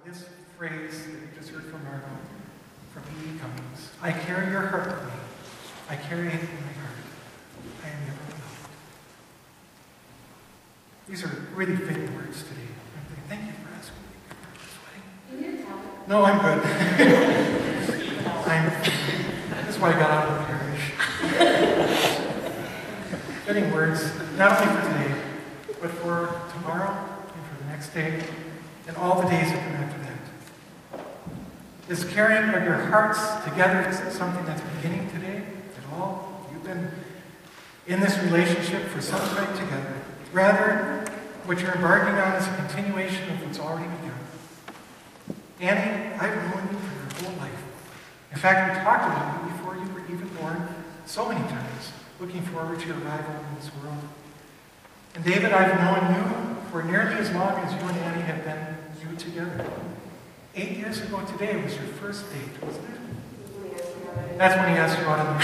this phrase that you just heard from Margot, from E. Cummings. I carry your heart with me. I carry it in my heart. I am never alone. These are really fitting words today. Thank you for asking me this wedding. No, I'm good. That's why I got out of the parish. Fitting words, not only for today, but for tomorrow and for the next day and all the days that come after that. This carrying of your hearts together isn't something that's beginning today at all. You've been in this relationship for some time together. Rather, what you're embarking on is a continuation of what's already begun. Annie, I've known you for your whole life. In fact, we talked about you before you were even born so many times, looking forward to your arrival in this world. And David, I've known you for nearly as long as you and Annie have been you together. 8 years ago today was your first date, wasn't it? That's when he asked you out on the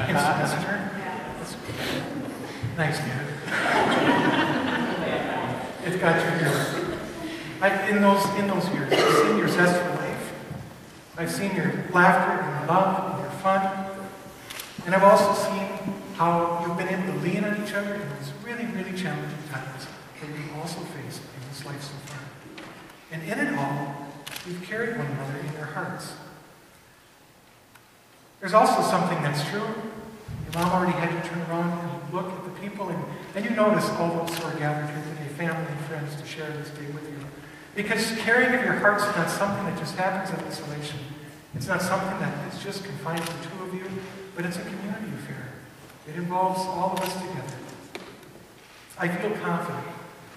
instant messenger? Nice, Dad. It's got you here. In those years, I've seen your zest for life. I've seen your laughter and your love and your fun. And I've also seen how you've been able to lean on each other in these really, really challenging times that we've also faced in this life so far. And in it all, you've carried one another in your hearts. There's also something that's true. Your mom already had you turn around and look at the people, and you notice all those who are gathered here today, family and friends, to share this day with you. Because carrying of your hearts is not something that just happens in isolation. It's not something that is just confined to the two of you, but it's a community affair. It involves all of us together. I feel confident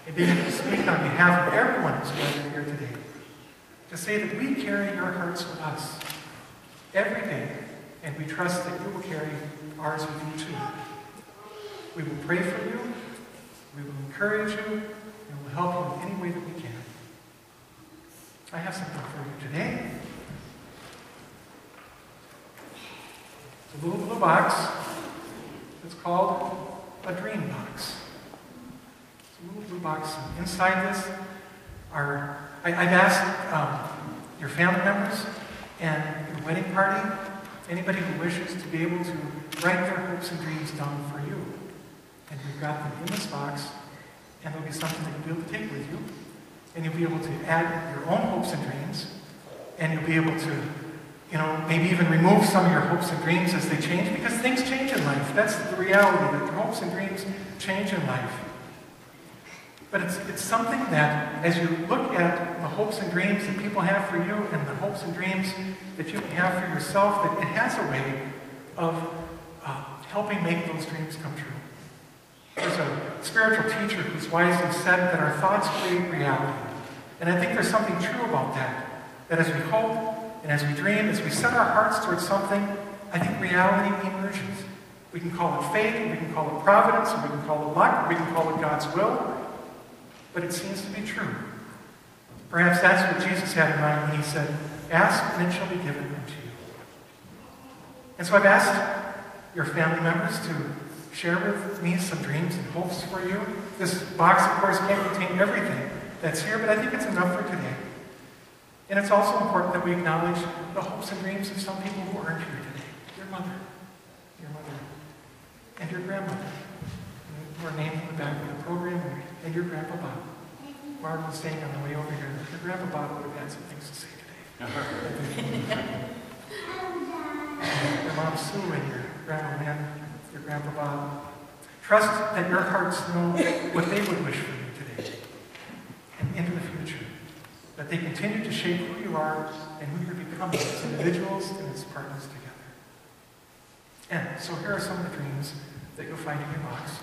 in being able to speak on behalf of everyone who's gathered here today, to say that we carry your hearts with us every day, and we trust that you will carry ours with you too. We will pray for you, we will encourage you, and we'll help you in any way that we can. I have something for you today. It's a little blue box. It's called a dream box. It's a little blue box. Inside this are, I've asked your family members and your wedding party, anybody who wishes, to be able to write their hopes and dreams down for you. And we've got them in this box, and there'll be something that you'll be able to take with you. And you'll be able to add your own hopes and dreams, and you'll be able to, maybe even remove some of your hopes and dreams as they change, because things change in life. That's the reality, that your hopes and dreams change in life. But it's something that, as you look at the hopes and dreams that people have for you, and the hopes and dreams that you can have for yourself, that it has a way of helping make those dreams come true. There's a spiritual teacher who's wisely said that our thoughts create reality. And I think there's something true about that. That as we hope and as we dream, as we set our hearts towards something, I think reality emerges. We can call it fate, we can call it providence, we can call it luck, we can call it God's will. But it seems to be true. Perhaps that's what Jesus had in mind when he said, "Ask and it shall be given unto you." And so I've asked your family members to share with me some dreams and hopes for you. This box, of course, can't contain everything that's here, but I think it's enough for today. And it's also important that we acknowledge the hopes and dreams of some people who aren't here today. Your mother, and your grandmother, who are named in the back of the program, and your Grandpa Bob. Mark was saying on the way over here that your Grandpa Bob would have had some things to say today. Your Mom Sue and your Grandma Lynn, your Grandpa Bob. Trust that your hearts know what they would wish for you today and into the future. That they continue to shape who you are and who you're becoming as individuals and as partners together. And so here are some of the dreams that you'll find in your box.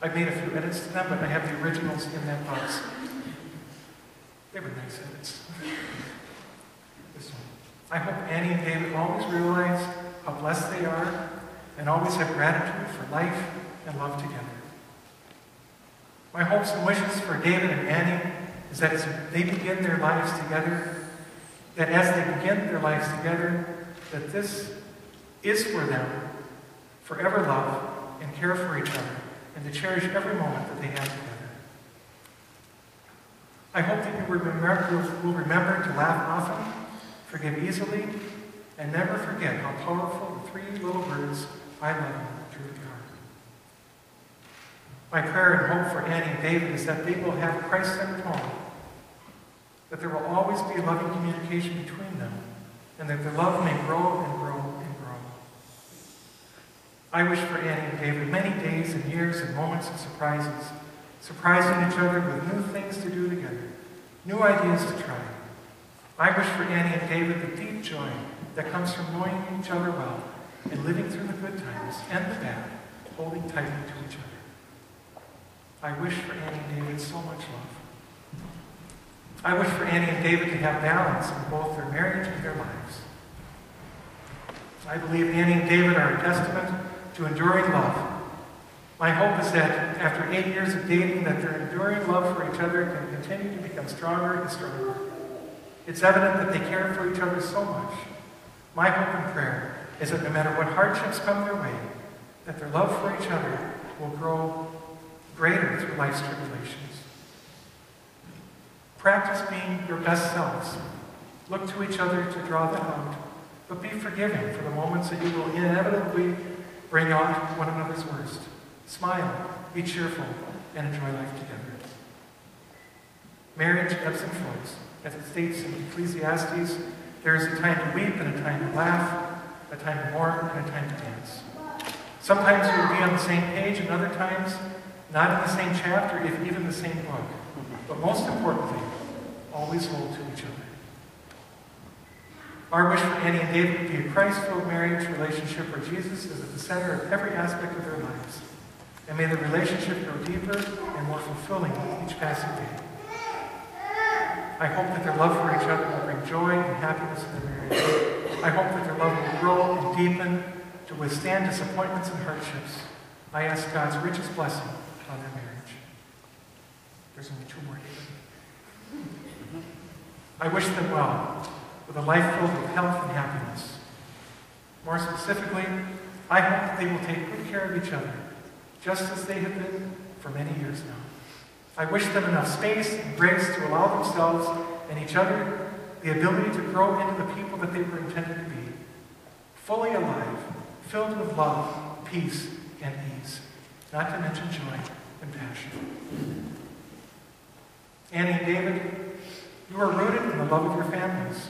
I've made a few edits to them, but I have the originals in that box. They were nice edits. This one. I hope Annie and David always realize how blessed they are and always have gratitude for life and love together. My hopes and wishes for David and Annie is that as they begin their lives together, that this is for them forever love and care for each other, and to cherish every moment that they have together. I hope that you will remember to laugh often, forgive easily, and never forget how powerful the three little words, I love you, truly are. My prayer and hope for Annie and David is that they will have a Christ-centered home, that there will always be loving communication between them, and that their love may grow and grow and grow. I wish for Annie and David many days and years and moments of surprises, surprising each other with new things to do together, new ideas to try. I wish for Annie and David the deep joy that comes from knowing each other well and living through the good times and the bad, holding tightly to each other. I wish for Annie and David so much love. I wish for Annie and David to have balance in both their marriage and their lives. I believe Annie and David are a testament to enduring love. My hope is that after 8 years of dating, that their enduring love for each other can continue to become stronger and stronger. It's evident that they care for each other so much. My hope and prayer is that no matter what hardships come their way, that their love for each other will grow greater through life's tribulations. Practice being your best selves. Look to each other to draw them out, but be forgiving for the moments that you will inevitably bring out one another's worst. Smile, be cheerful, and enjoy life together. Marriage ebbs and flows. As it states in Ecclesiastes, there is a time to weep and a time to laugh, a time to mourn and a time to dance. Sometimes you will be on the same page, and other times not in the same chapter, if even the same book. But most importantly, always hold to each other. Our wish for Annie and David would be a Christ-filled marriage relationship where Jesus is at the center of every aspect of their lives. And may the relationship grow deeper and more fulfilling with each passing day. I hope that their love for each other will bring joy and happiness in their marriage. I hope that their love will grow and deepen to withstand disappointments and hardships. I ask God's richest blessing on their marriage. There's only 2 more here. I wish them well, with a life filled with health and happiness. More specifically, I hope that they will take good care of each other, just as they have been for many years now. I wish them enough space and grace to allow themselves and each other the ability to grow into the people that they were intended to be, fully alive, filled with love, peace, and ease, not to mention joy and passion. Annie and David, you are rooted in the love of your families.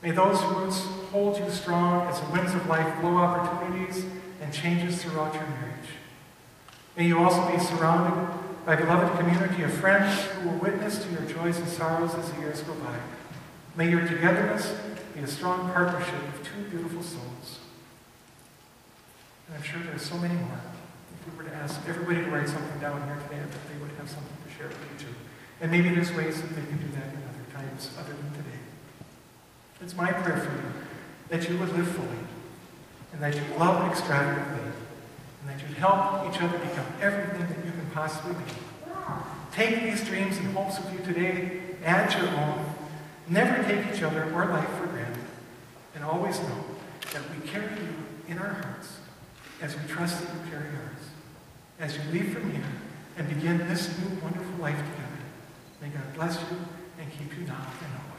May those roots hold you strong as the winds of life blow opportunities and changes throughout your marriage. May you also be surrounded by a beloved community of friends who will witness to your joys and sorrows as the years go by. May your togetherness be a strong partnership of 2 beautiful souls. And I'm sure there's so many more. If we were to ask everybody to write something down here today, I bet they would have something to share with you too. And maybe there's ways that they can do that in other times other than today. It's my prayer for you that you would live fully, and that you love extravagantly, and that you'd help each other become everything that you can possibly be. Take these dreams and hopes with you today, add your own. Never take each other or life for granted, and always know that we carry you in our hearts as we trust that you carry ours. As you leave from here and begin this new wonderful life together, may God bless you and keep you now and always.